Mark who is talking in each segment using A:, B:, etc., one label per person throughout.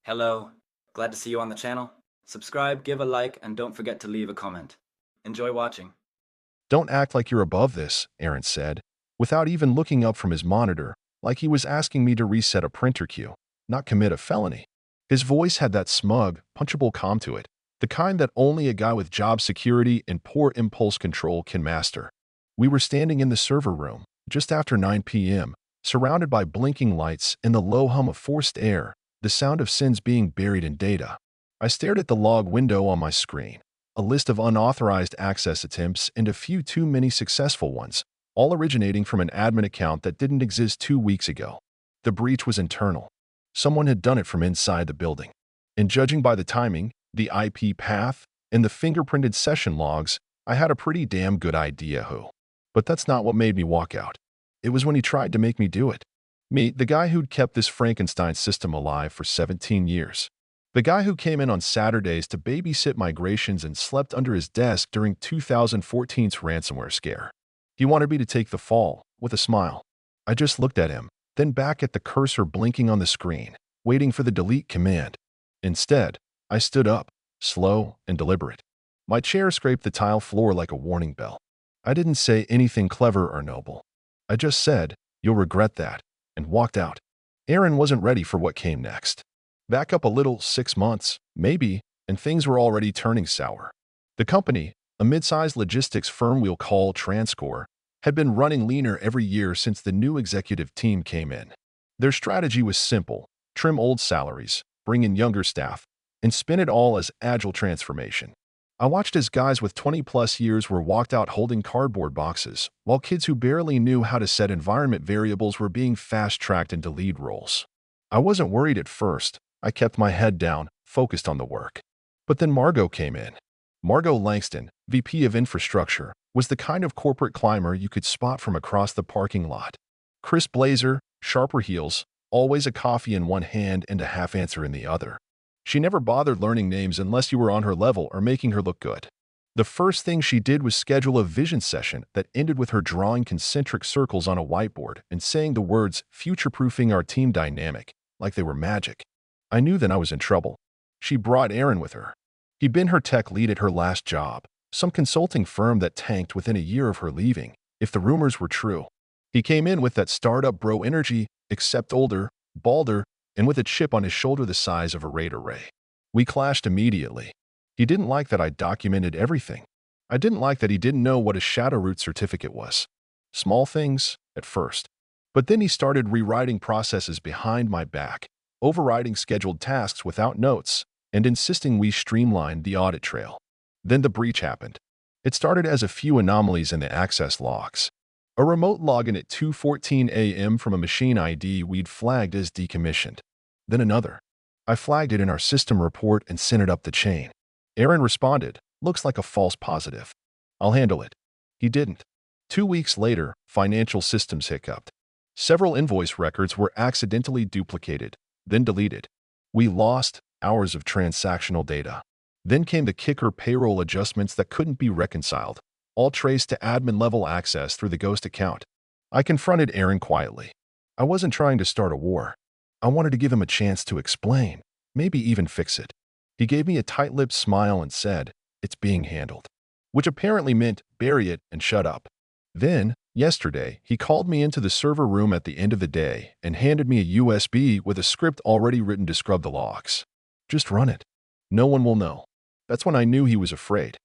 A: Hello, glad to see you on the channel. Subscribe, give a like, and don't forget to leave a comment. Enjoy watching.
B: Don't act like you're above this, Aaron said, without even looking up from his monitor, like he was asking me to reset a printer queue, not commit a felony. His voice had that smug, punchable calm to it, the kind that only a guy with job security and poor impulse control can master. We were standing in the server room, just after 9 p.m., surrounded by blinking lights and the low hum of forced air, the sound of sins being buried in data. I stared at the log window on my screen, a list of unauthorized access attempts and a few too many successful ones, all originating from an admin account that didn't exist 2 weeks ago. The breach was internal. Someone had done it from inside the building. And judging by the timing, the IP path, and the fingerprinted session logs, I had a pretty damn good idea who. But that's not what made me walk out. It was when he tried to make me do it. Me, the guy who'd kept this Frankenstein system alive for 17 years. The guy who came in on Saturdays to babysit migrations and slept under his desk during 2014's ransomware scare. He wanted me to take the fall, with a smile. I just looked at him, then back at the cursor blinking on the screen, waiting for the delete command. Instead, I stood up, slow and deliberate. My chair scraped the tile floor like a warning bell. I didn't say anything clever or noble. I just said, "You'll regret that," and walked out. Aaron wasn't ready for what came next. Back up a little, 6 months, maybe, and things were already turning sour. The company, a mid-sized logistics firm we'll call Transcore, had been running leaner every year since the new executive team came in. Their strategy was simple: trim old salaries, bring in younger staff, and spin it all as agile transformation. I watched as guys with 20-plus years were walked out holding cardboard boxes, while kids who barely knew how to set environment variables were being fast-tracked into lead roles. I wasn't worried at first. I kept my head down, focused on the work. But then Margot came in. Margot Langston, VP of Infrastructure, was the kind of corporate climber you could spot from across the parking lot. Crisp blazer, sharper heels, always a coffee in one hand and a half-answer in the other. She never bothered learning names unless you were on her level or making her look good. The first thing she did was schedule a vision session that ended with her drawing concentric circles on a whiteboard and saying the words "future-proofing our team dynamic" like they were magic. I knew then I was in trouble. She brought Aaron with her. He'd been her tech lead at her last job, some consulting firm that tanked within a year of her leaving, if the rumors were true. He came in with that startup bro energy, except older, balder, and with a chip on his shoulder the size of a RAID array. We clashed immediately. He didn't like that I documented everything. I didn't like that he didn't know what a shadow root certificate was. Small things, at first. But then he started rewriting processes behind my back, overriding scheduled tasks without notes, and insisting we streamline the audit trail. Then the breach happened. It started as a few anomalies in the access logs. A remote login at 2:14 a.m. from a machine ID we'd flagged as decommissioned. Then another. I flagged it in our system report and sent it up the chain. Aaron responded, "Looks like a false positive. I'll handle it." He didn't. 2 weeks later, financial systems hiccuped. Several invoice records were accidentally duplicated, then deleted. We lost hours of transactional data. Then came the kicker: payroll adjustments that couldn't be reconciled, all traced to admin-level access through the ghost account. I confronted Aaron quietly. I wasn't trying to start a war. I wanted to give him a chance to explain, maybe even fix it. He gave me a tight-lipped smile and said, "It's being handled," which apparently meant bury it and shut up. Then, yesterday, he called me into the server room at the end of the day and handed me a USB with a script already written to scrub the logs. "Just run it. No one will know." That's when I knew he was afraid.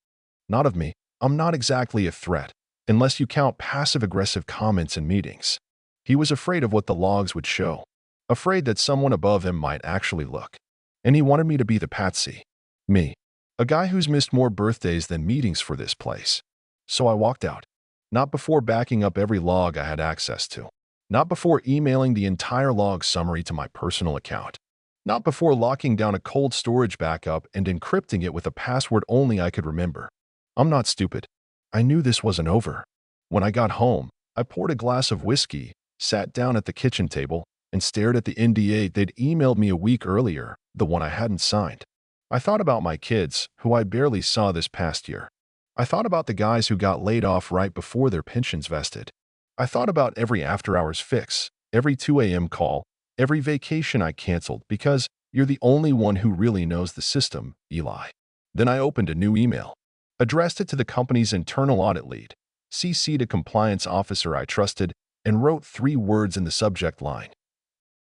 B: Not of me. I'm not exactly a threat, unless you count passive-aggressive comments in meetings. He was afraid of what the logs would show. Afraid that someone above him might actually look. And he wanted me to be the patsy. Me. A guy who's missed more birthdays than meetings for this place. So I walked out. Not before backing up every log I had access to. Not before emailing the entire log summary to my personal account. Not before locking down a cold storage backup and encrypting it with a password only I could remember. I'm not stupid. I knew this wasn't over. When I got home, I poured a glass of whiskey, sat down at the kitchen table, and stared at the NDA they'd emailed me a week earlier, the one I hadn't signed. I thought about my kids, who I barely saw this past year. I thought about the guys who got laid off right before their pensions vested. I thought about every after-hours fix, every 2 a.m. call, every vacation I canceled because You're the only one who really knows the system, Eli. Then I opened a new email, addressed it to the company's internal audit lead, CC'd a compliance officer I trusted, and wrote 3 words in the subject line.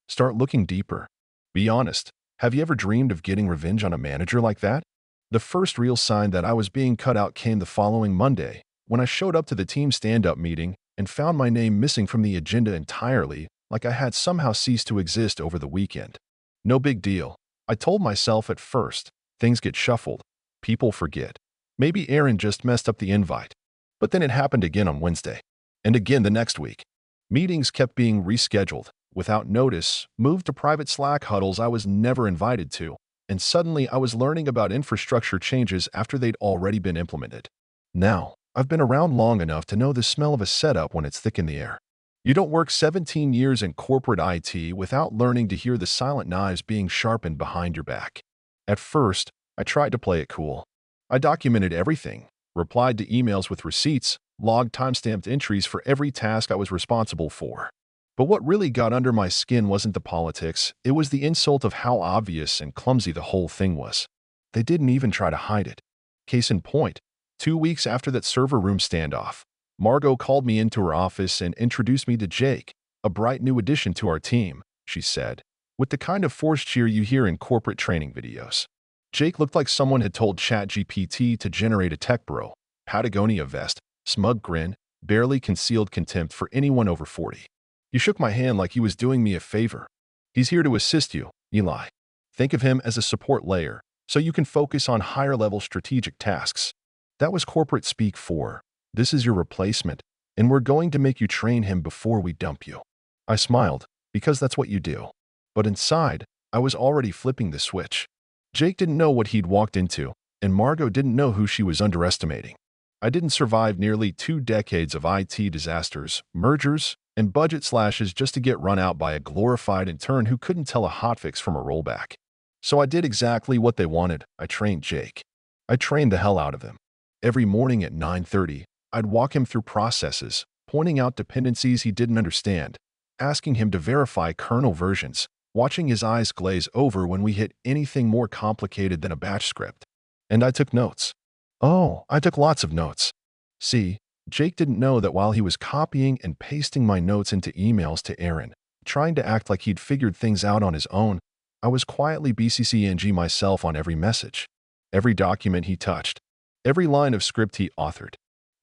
B: Start looking deeper. Be honest. Have you ever dreamed of getting revenge on a manager like that? The first real sign that I was being cut out came the following Monday, when I showed up to the team stand-up meeting and found my name missing from the agenda entirely, like I had somehow ceased to exist over the weekend. No big deal. I told myself at first. Things get shuffled. People forget. Maybe Aaron just messed up the invite. But then it happened again on Wednesday. And again the next week. Meetings kept being rescheduled, without notice, moved to private Slack huddles I was never invited to, and suddenly I was learning about infrastructure changes after they'd already been implemented. Now, I've been around long enough to know the smell of a setup when it's thick in the air. You don't work 17 years in corporate IT without learning to hear the silent knives being sharpened behind your back. At first, I tried to play it cool. I documented everything, replied to emails with receipts, logged timestamped entries for every task I was responsible for. But what really got under my skin wasn't the politics, it was the insult of how obvious and clumsy the whole thing was. They didn't even try to hide it. Case in point, 2 weeks after that server room standoff, Margot called me into her office and introduced me to Jake, a bright new addition to our team, she said, with the kind of forced cheer you hear in corporate training videos. Jake looked like someone had told ChatGPT to generate a tech bro, Patagonia vest, smug grin, barely concealed contempt for anyone over 40. He shook my hand like he was doing me a favor. He's here to assist you, Eli. Think of him as a support layer, so you can focus on higher-level strategic tasks. That was corporate speak for, this is your replacement, and we're going to make you train him before we dump you. I smiled, because that's what you do. But inside, I was already flipping the switch. Jake didn't know what he'd walked into, and Margot didn't know who she was underestimating. I didn't survive nearly 2 decades of IT disasters, mergers, and budget slashes just to get run out by a glorified intern who couldn't tell a hotfix from a rollback. So I did exactly what they wanted. I trained Jake. I trained the hell out of him. Every morning at 9:30, I'd walk him through processes, pointing out dependencies he didn't understand, asking him to verify kernel versions, watching his eyes glaze over when we hit anything more complicated than a batch script. And I took notes. Oh, I took lots of notes. See, Jake didn't know that while he was copying and pasting my notes into emails to Aaron, trying to act like he'd figured things out on his own, I was quietly BCCNG myself on every message, every document he touched, every line of script he authored.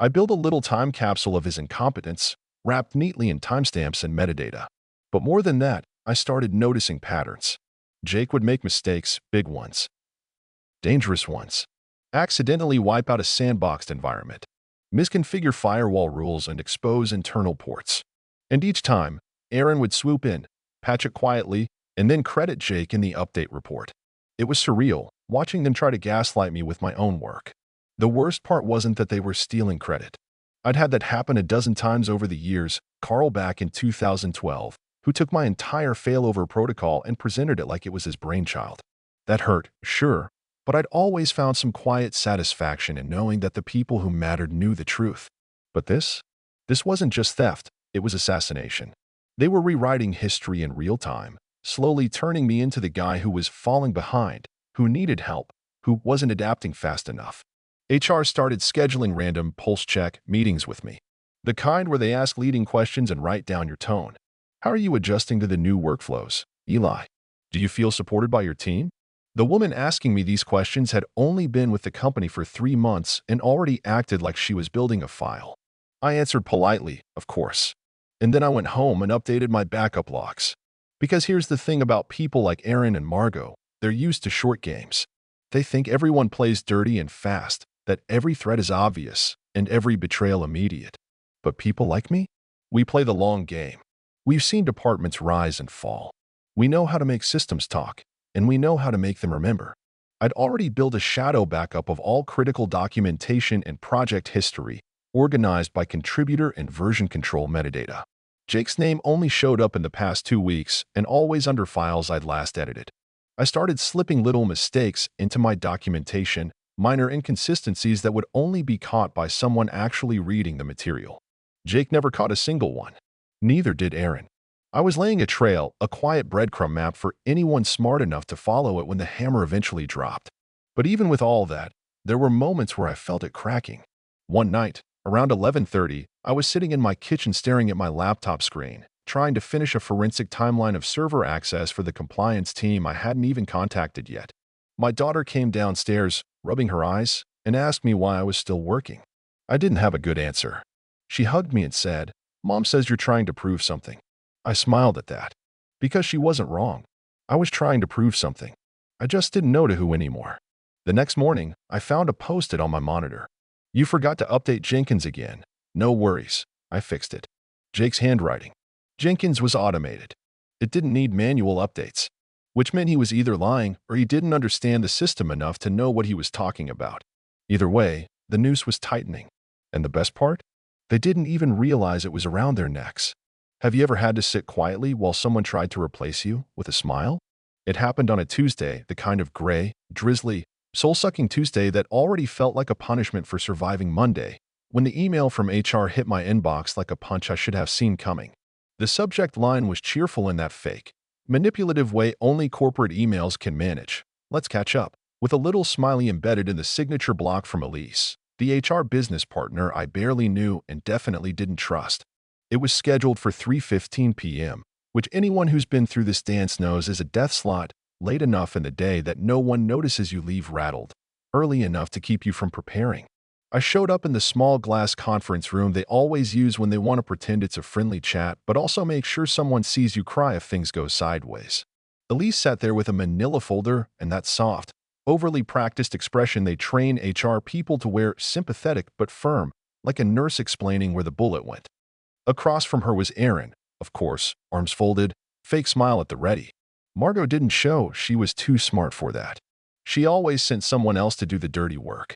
B: I built a little time capsule of his incompetence, wrapped neatly in timestamps and metadata. But more than that, I started noticing patterns. Jake would make mistakes, big ones, dangerous ones, accidentally wipe out a sandboxed environment, misconfigure firewall rules, and expose internal ports. And each time, Aaron would swoop in, patch it quietly, and then credit Jake in the update report. It was surreal, watching them try to gaslight me with my own work. The worst part wasn't that they were stealing credit. I'd had that happen a dozen times over the years, Carl back in 2012, who took my entire failover protocol and presented it like it was his brainchild. That hurt, sure, but I'd always found some quiet satisfaction in knowing that the people who mattered knew the truth. But this wasn't just theft, it was assassination. They were rewriting history in real time, slowly turning me into the guy who was falling behind, who needed help, who wasn't adapting fast enough. HR started scheduling random pulse check meetings with me. The kind where they ask leading questions and write down your tone. How are you adjusting to the new workflows, Eli? Do you feel supported by your team? The woman asking me these questions had only been with the company for 3 months and already acted like she was building a file. I answered politely, of course. And then I went home and updated my backup logs. Because here's the thing about people like Aaron and Margot, they're used to short games. They think everyone plays dirty and fast, that every threat is obvious and every betrayal immediate. But people like me? We play the long game. We've seen departments rise and fall. We know how to make systems talk, and we know how to make them remember. I'd already built a shadow backup of all critical documentation and project history, organized by contributor and version control metadata. Jake's name only showed up in the past 2 weeks and always under files I'd last edited. I started slipping little mistakes into my documentation, minor inconsistencies that would only be caught by someone actually reading the material. Jake never caught a single one. Neither did Aaron. I was laying a trail, a quiet breadcrumb map for anyone smart enough to follow it when the hammer eventually dropped. But even with all that, there were moments where I felt it cracking. One night, around 11:30, I was sitting in my kitchen staring at my laptop screen, trying to finish a forensic timeline of server access for the compliance team I hadn't even contacted yet. My daughter came downstairs, rubbing her eyes, and asked me why I was still working. I didn't have a good answer. She hugged me and said, "Mom says you're trying to prove something." I smiled at that. Because she wasn't wrong. I was trying to prove something. I just didn't know to who anymore. The next morning, I found a post-it on my monitor. "You forgot to update Jenkins again. No worries. I fixed it." Jake's handwriting. Jenkins was automated. It didn't need manual updates, which meant he was either lying or he didn't understand the system enough to know what he was talking about. Either way, the noose was tightening. And the best part? They didn't even realize it was around their necks. Have you ever had to sit quietly while someone tried to replace you with a smile? It happened on a Tuesday, the kind of gray, drizzly, soul-sucking Tuesday that already felt like a punishment for surviving Monday, when the email from HR hit my inbox like a punch I should have seen coming. The subject line was cheerful in that fake, manipulative way only corporate emails can manage. "Let's catch up," with a little smiley embedded in the signature block from Elise, the HR business partner I barely knew and definitely didn't trust. It was scheduled for 3:15 p.m., which anyone who's been through this dance knows is a death slot, late enough in the day that no one notices you leave rattled, early enough to keep you from preparing. I showed up in the small glass conference room they always use when they want to pretend it's a friendly chat, but also make sure someone sees you cry if things go sideways. Elise sat there with a manila folder and that soft, overly practiced expression they train HR people to wear, sympathetic but firm, like a nurse explaining where the bullet went. Across from her was Erin, of course, arms folded, fake smile at the ready. Margot didn't show she was too smart for that. She always sent someone else to do the dirty work.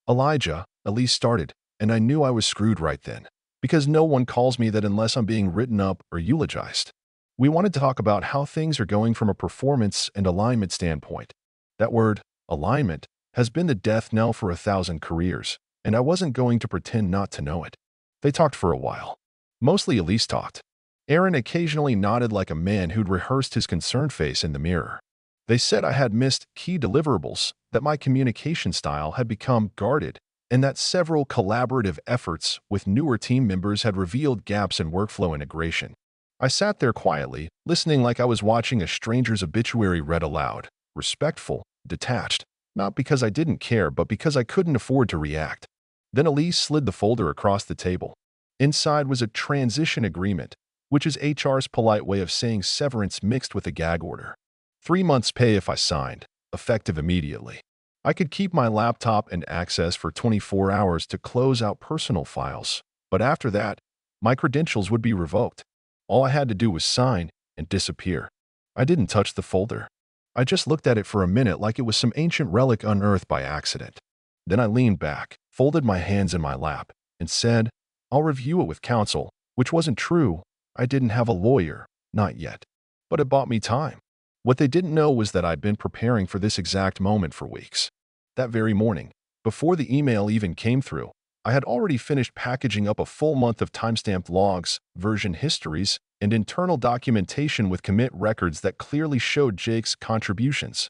B: "Elijah," Elise started, and I knew I was screwed right then, because no one calls me that unless I'm being written up or eulogized. We wanted to talk about how things are going from a performance and alignment standpoint. That word, alignment, has been the death knell for 1,000 careers, and I wasn't going to pretend not to know it. They talked for a while. Mostly Elise talked. Aaron occasionally nodded like a man who'd rehearsed his concerned face in the mirror. They said I had missed key deliverables, that my communication style had become guarded, and that several collaborative efforts with newer team members had revealed gaps in workflow integration. I sat there quietly, listening like I was watching a stranger's obituary read aloud, respectful, detached, not because I didn't care, but because I couldn't afford to react. Then Elise slid the folder across the table. Inside was a transition agreement, which is HR's polite way of saying severance mixed with a gag order. 3 months' pay if I signed, effective immediately. I could keep my laptop and access for 24 hours to close out personal files, but after that, my credentials would be revoked. All I had to do was sign and disappear. I didn't touch the folder. I just looked at it for a minute like it was some ancient relic unearthed by accident. Then I leaned back, folded my hands in my lap, and said, "I'll review it with counsel," which wasn't true. I didn't have a lawyer, not yet. But it bought me time. What they didn't know was that I'd been preparing for this exact moment for weeks. That very morning, before the email even came through, I had already finished packaging up a full month of timestamped logs, version histories, and internal documentation with commit records that clearly showed Jake's contributions.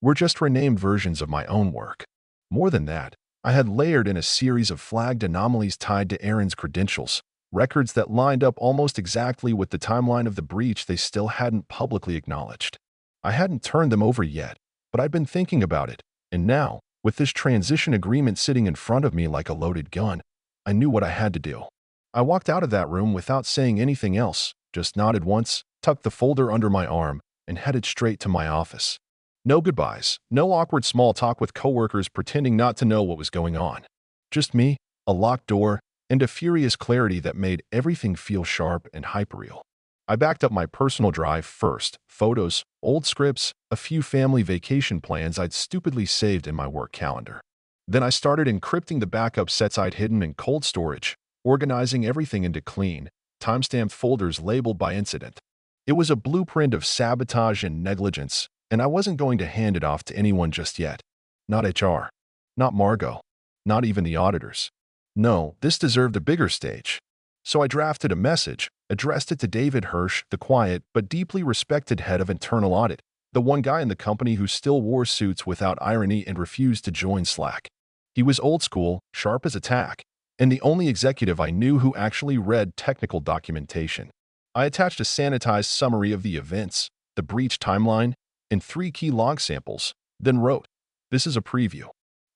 B: Were just renamed versions of my own work. More than that, I had layered in a series of flagged anomalies tied to Aaron's credentials, records that lined up almost exactly with the timeline of the breach they still hadn't publicly acknowledged. I hadn't turned them over yet, but I'd been thinking about it, and now, with this transition agreement sitting in front of me like a loaded gun, I knew what I had to do. I walked out of that room without saying anything else, just nodded once, tucked the folder under my arm, and headed straight to my office. No goodbyes, no awkward small talk with coworkers pretending not to know what was going on. Just me, a locked door, and a furious clarity that made everything feel sharp and hyperreal. I backed up my personal drive first, photos, old scripts, a few family vacation plans I'd stupidly saved in my work calendar. Then I started encrypting the backup sets I'd hidden in cold storage, organizing everything into clean, time-stamped folders labeled by incident. It was a blueprint of sabotage and negligence, and I wasn't going to hand it off to anyone just yet. Not HR. Not Margot. Not even the auditors. No, this deserved a bigger stage. So I drafted a message, addressed it to David Hirsch, the quiet but deeply respected head of internal audit, the one guy in the company who still wore suits without irony and refused to join Slack. He was old school, sharp as a tack, and the only executive I knew who actually read technical documentation. I attached a sanitized summary of the events, the breach timeline, and 3 key log samples, then wrote, "This is a preview.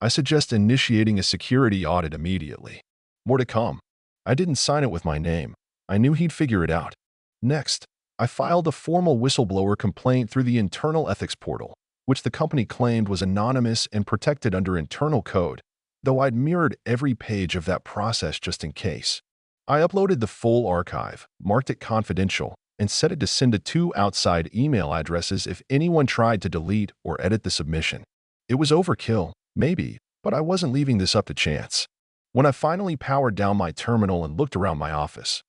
B: I suggest initiating a security audit immediately. More to come." I didn't sign it with my name. I knew he'd figure it out. Next, I filed a formal whistleblower complaint through the internal ethics portal, which the company claimed was anonymous and protected under internal code, though I'd mirrored every page of that process just in case. I uploaded the full archive, marked it confidential, and set it to send to 2 outside email addresses if anyone tried to delete or edit the submission. It was overkill, maybe, but I wasn't leaving this up to chance. When I finally powered down my terminal and looked around my office,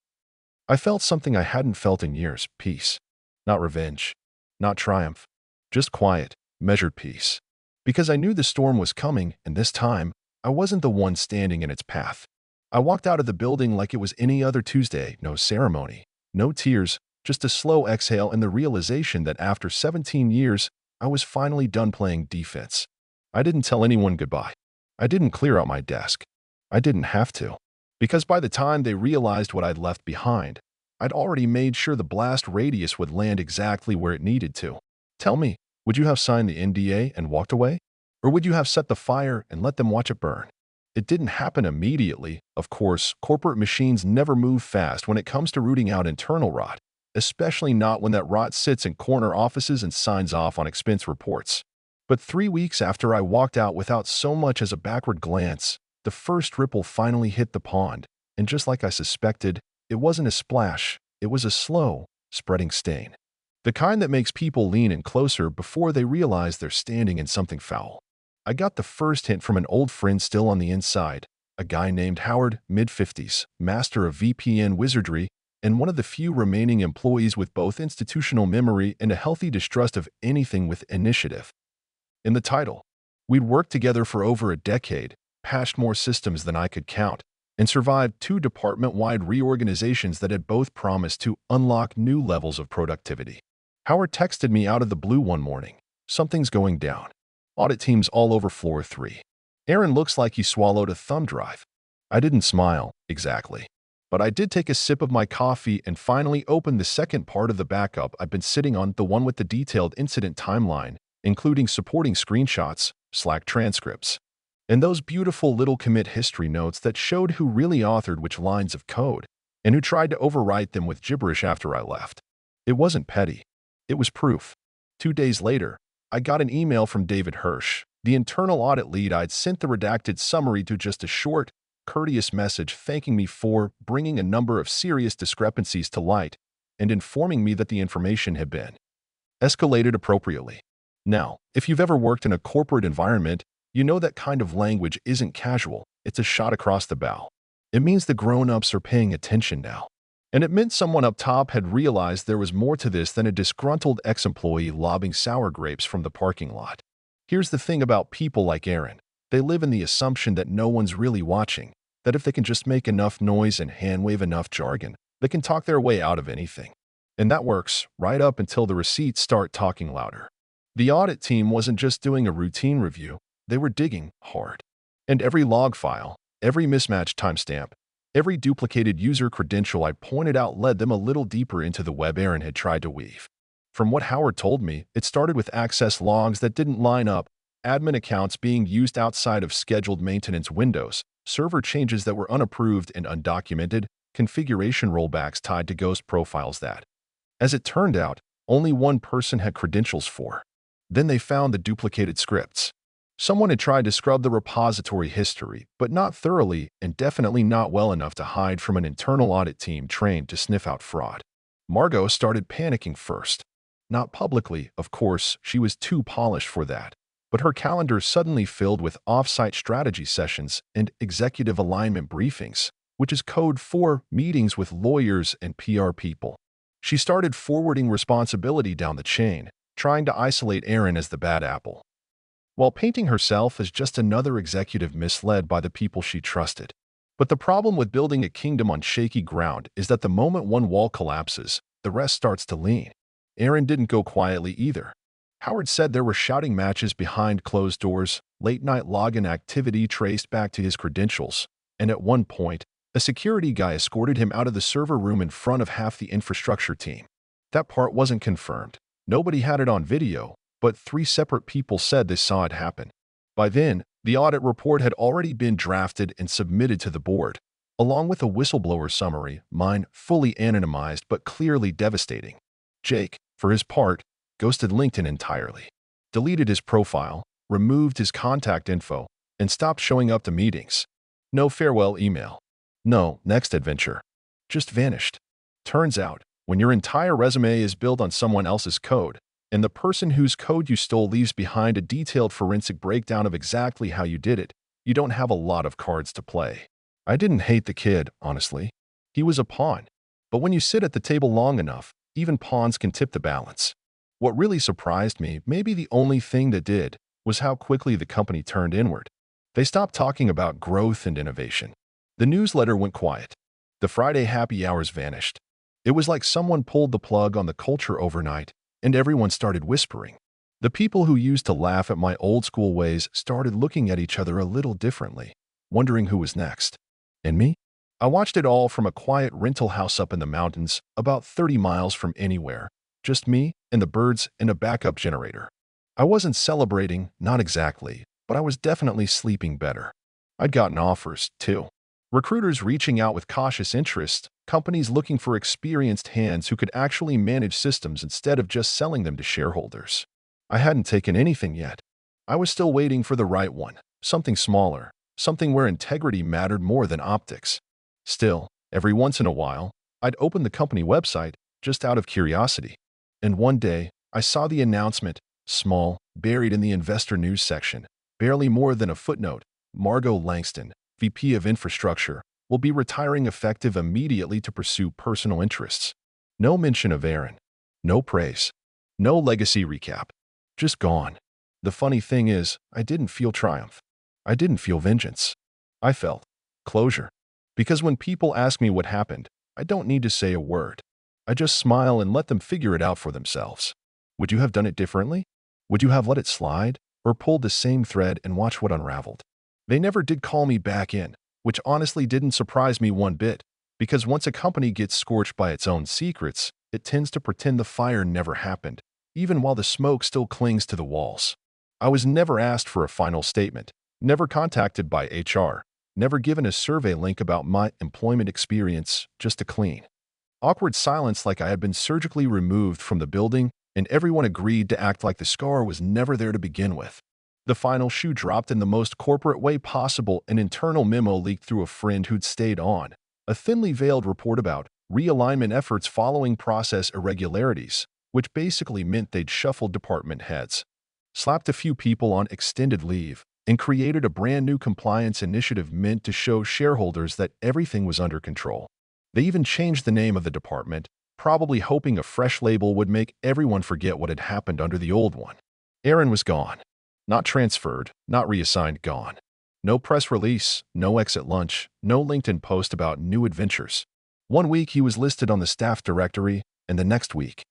B: I felt something I hadn't felt in years: peace. Not revenge, not triumph, just quiet, measured peace. Because I knew the storm was coming, and this time, I wasn't the one standing in its path. I walked out of the building like it was any other Tuesday, no ceremony, no tears, just a slow exhale and the realization that after 17 years, I was finally done playing defense. I didn't tell anyone goodbye. I didn't clear out my desk. I didn't have to. Because by the time they realized what I'd left behind, I'd already made sure the blast radius would land exactly where it needed to. Tell me, would you have signed the NDA and walked away? Or would you have set the fire and let them watch it burn? It didn't happen immediately. Of course, corporate machines never move fast when it comes to rooting out internal rot, especially not when that rot sits in corner offices and signs off on expense reports. But 3 weeks after I walked out without so much as a backward glance, the first ripple finally hit the pond, and just like I suspected, it wasn't a splash, it was a slow, spreading stain. The kind that makes people lean in closer before they realize they're standing in something foul. I got the first hint from an old friend still on the inside, a guy named Howard, mid-50s, master of VPN wizardry, and one of the few remaining employees with both institutional memory and a healthy distrust of anything with initiative. In the title, we'd worked together for over a decade, patched more systems than I could count, and survived 2 department-wide reorganizations that had both promised to unlock new levels of productivity. Howard texted me out of the blue one morning. "Something's going down. Audit teams all over floor 3. Aaron looks like he swallowed a thumb drive." I didn't smile, exactly. But I did take a sip of my coffee and finally opened the second part of the backup I've been sitting on, the one with the detailed incident timeline, including supporting screenshots, Slack transcripts, and those beautiful little commit history notes that showed who really authored which lines of code and who tried to overwrite them with gibberish after I left. It wasn't petty. It was proof. 2 days later, I got an email from David Hirsch, the internal audit lead. I'd sent the redacted summary to just a short, courteous message thanking me for bringing a number of serious discrepancies to light and informing me that the information had been escalated appropriately. Now, if you've ever worked in a corporate environment, you know that kind of language isn't casual. It's a shot across the bow. It means the grown-ups are paying attention now. And it meant someone up top had realized there was more to this than a disgruntled ex-employee lobbing sour grapes from the parking lot. Here's the thing about people like Aaron. They live in the assumption that no one's really watching, that if they can just make enough noise and hand-wave enough jargon, they can talk their way out of anything. And that works right up until the receipts start talking louder. The audit team wasn't just doing a routine review, they were digging hard. And every log file, every mismatched timestamp, every duplicated user credential I pointed out led them a little deeper into the web Aaron had tried to weave. From what Howard told me, it started with access logs that didn't line up, admin accounts being used outside of scheduled maintenance windows, server changes that were unapproved and undocumented, configuration rollbacks tied to ghost profiles that, as it turned out, only one person had credentials for. Then they found the duplicated scripts. Someone had tried to scrub the repository history, but not thoroughly and definitely not well enough to hide from an internal audit team trained to sniff out fraud. Margot started panicking first. Not publicly, of course, she was too polished for that, but her calendar suddenly filled with off-site strategy sessions and executive alignment briefings, which is code for meetings with lawyers and PR people. She started forwarding responsibility down the chain, trying to isolate Aaron as the bad apple, while painting herself as just another executive misled by the people she trusted. But the problem with building a kingdom on shaky ground is that the moment one wall collapses, the rest starts to lean. Aaron didn't go quietly either. Howard said there were shouting matches behind closed doors, late-night login activity traced back to his credentials, and at one point, a security guy escorted him out of the server room in front of half the infrastructure team. That part wasn't confirmed. Nobody had it on video, but 3 separate people said they saw it happen. By then, the audit report had already been drafted and submitted to the board, along with a whistleblower summary, mine fully anonymized but clearly devastating. Jake, for his part, ghosted LinkedIn entirely, deleted his profile, removed his contact info, and stopped showing up to meetings. No farewell email. No next adventure. Just vanished. Turns out, when your entire resume is built on someone else's code, and the person whose code you stole leaves behind a detailed forensic breakdown of exactly how you did it, you don't have a lot of cards to play. I didn't hate the kid, honestly. He was a pawn. But when you sit at the table long enough, even pawns can tip the balance. What really surprised me, maybe the only thing that did, was how quickly the company turned inward. They stopped talking about growth and innovation. The newsletter went quiet. The Friday happy hours vanished. It was like someone pulled the plug on the culture overnight, and everyone started whispering. The people who used to laugh at my old school ways started looking at each other a little differently, wondering who was next. And me? I watched it all from a quiet rental house up in the mountains, about 30 miles from anywhere. Just me and the birds and a backup generator. I wasn't celebrating, not exactly, but I was definitely sleeping better. I'd gotten offers, too. Recruiters reaching out with cautious interest, companies looking for experienced hands who could actually manage systems instead of just selling them to shareholders. I hadn't taken anything yet. I was still waiting for the right one, something smaller, something where integrity mattered more than optics. Still, every once in a while, I'd open the company website just out of curiosity. And one day, I saw the announcement, small, buried in the investor news section, barely more than a footnote. Margot Langston, VP of Infrastructure, will be retiring effective immediately to pursue personal interests. No mention of Aaron. No praise. No legacy recap. Just gone. The funny thing is, I didn't feel triumph. I didn't feel vengeance. I felt closure. Because when people ask me what happened, I don't need to say a word. I just smile and let them figure it out for themselves. Would you have done it differently? Would you have let it slide, or pulled the same thread and watched what unraveled? They never did call me back in, which honestly didn't surprise me one bit, because once a company gets scorched by its own secrets, it tends to pretend the fire never happened, even while the smoke still clings to the walls. I was never asked for a final statement, never contacted by HR, never given a survey link about my employment experience, just a clean, awkward silence like I had been surgically removed from the building, and everyone agreed to act like the scar was never there to begin with. The final shoe dropped in the most corporate way possible. An internal memo leaked through a friend who'd stayed on. A thinly veiled report about realignment efforts following process irregularities, which basically meant they'd shuffled department heads, slapped a few people on extended leave, and created a brand new compliance initiative meant to show shareholders that everything was under control. They even changed the name of the department, probably hoping a fresh label would make everyone forget what had happened under the old one. Aaron was gone. Not transferred, not reassigned, gone. No press release, no exit lunch, no LinkedIn post about new adventures. One week he was listed on the staff directory, and the next week,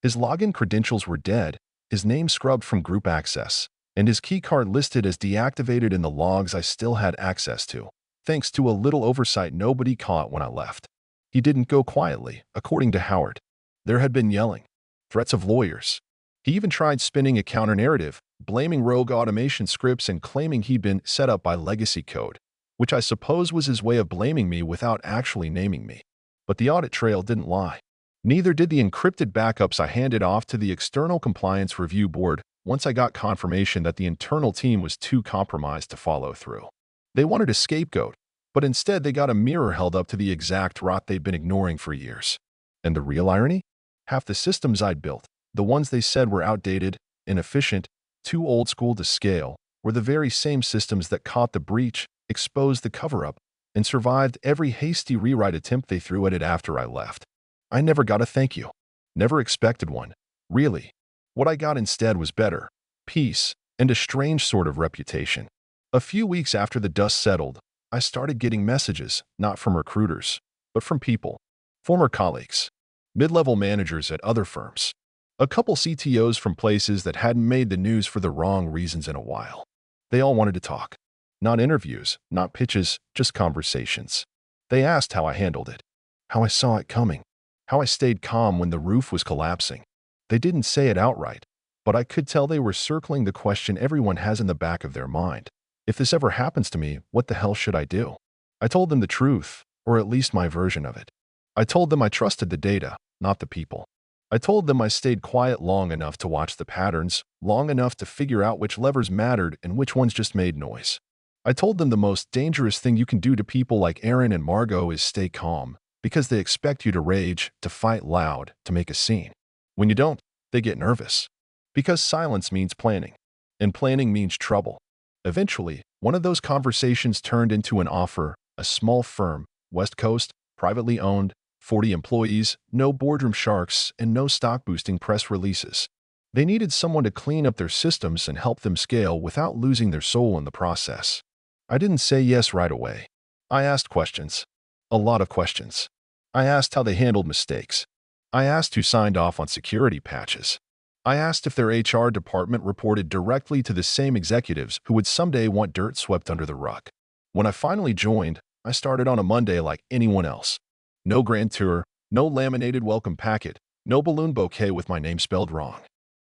B: his login credentials were dead, his name scrubbed from group access, and his keycard listed as deactivated in the logs I still had access to, thanks to a little oversight nobody caught when I left. He didn't go quietly, according to Howard. There had been yelling, threats of lawyers. He even tried spinning a counter-narrative, blaming rogue automation scripts and claiming he'd been set up by legacy code, which I suppose was his way of blaming me without actually naming me. But the audit trail didn't lie. Neither did the encrypted backups I handed off to the external compliance review board once I got confirmation that the internal team was too compromised to follow through. They wanted a scapegoat, but instead they got a mirror held up to the exact rot they'd been ignoring for years. And the real irony? Half the systems I'd built, the ones they said were outdated, inefficient, too old school to scale, were the very same systems that caught the breach, exposed the cover-up, and survived every hasty rewrite attempt they threw at it after I left. I never got a thank you. Never expected one. Really. What I got instead was better, peace, and a strange sort of reputation. A few weeks after the dust settled, I started getting messages, not from recruiters, but from people, former colleagues, mid-level managers at other firms, a couple CTOs from places that hadn't made the news for the wrong reasons in a while. They all wanted to talk. Not interviews, not pitches, just conversations. They asked how I handled it, how I saw it coming, how I stayed calm when the roof was collapsing. They didn't say it outright, but I could tell they were circling the question everyone has in the back of their mind. If this ever happens to me, what the hell should I do? I told them the truth, or at least my version of it. I told them I trusted the data, not the people. I told them I stayed quiet long enough to watch the patterns, long enough to figure out which levers mattered and which ones just made noise. I told them the most dangerous thing you can do to people like Aaron and Margot is stay calm, because they expect you to rage, to fight loud, to make a scene. When you don't, they get nervous. Because silence means planning, and planning means trouble. Eventually, one of those conversations turned into an offer, a small firm, West Coast, privately owned, 40 employees, no boardroom sharks, and no stock-boosting press releases. They needed someone to clean up their systems and help them scale without losing their soul in the process. I didn't say yes right away. I asked questions. A lot of questions. I asked how they handled mistakes. I asked who signed off on security patches. I asked if their HR department reported directly to the same executives who would someday want dirt swept under the rug. When I finally joined, I started on a Monday like anyone else. No grand tour, no laminated welcome packet, no balloon bouquet with my name spelled wrong.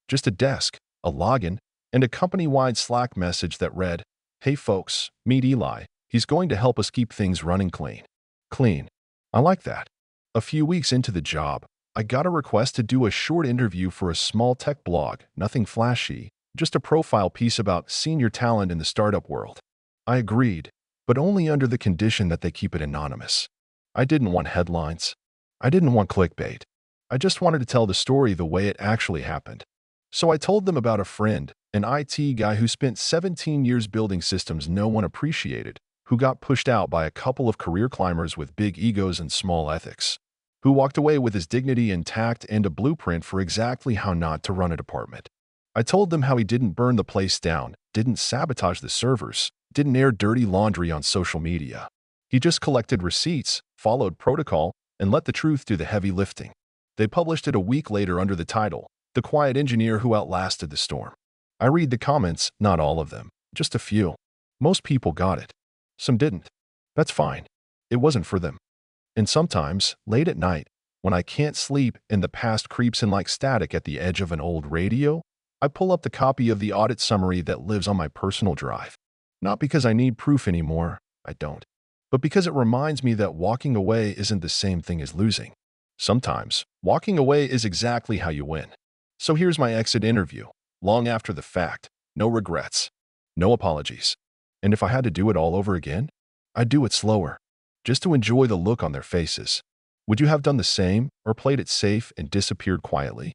B: Just a desk, a login, and a company-wide Slack message that read, "Hey folks, meet Eli. He's going to help us keep things running clean." Clean. I like that. A few weeks into the job, I got a request to do a short interview for a small tech blog, nothing flashy, just a profile piece about senior talent in the startup world. I agreed, but only under the condition that they keep it anonymous. I didn't want headlines. I didn't want clickbait. I just wanted to tell the story the way it actually happened. So I told them about a friend, an IT guy who spent 17 years building systems no one appreciated, who got pushed out by a couple of career climbers with big egos and small ethics, who walked away with his dignity intact and a blueprint for exactly how not to run a department. I told them how he didn't burn the place down, didn't sabotage the servers, didn't air dirty laundry on social media. He just collected receipts, followed protocol, and let the truth do the heavy lifting. They published it a week later under the title, "The Quiet Engineer Who Outlasted the Storm." I read the comments, not all of them, just a few. Most people got it. Some didn't. That's fine. It wasn't for them. And sometimes, late at night, when I can't sleep and the past creeps in like static at the edge of an old radio, I pull up the copy of the audit summary that lives on my personal drive. Not because I need proof anymore, I don't, but because it reminds me that walking away isn't the same thing as losing. Sometimes, walking away is exactly how you win. So here's my exit interview, long after the fact, no regrets, no apologies. And if I had to do it all over again, I'd do it slower, just to enjoy the look on their faces. Would you have done the same or played it safe and disappeared quietly?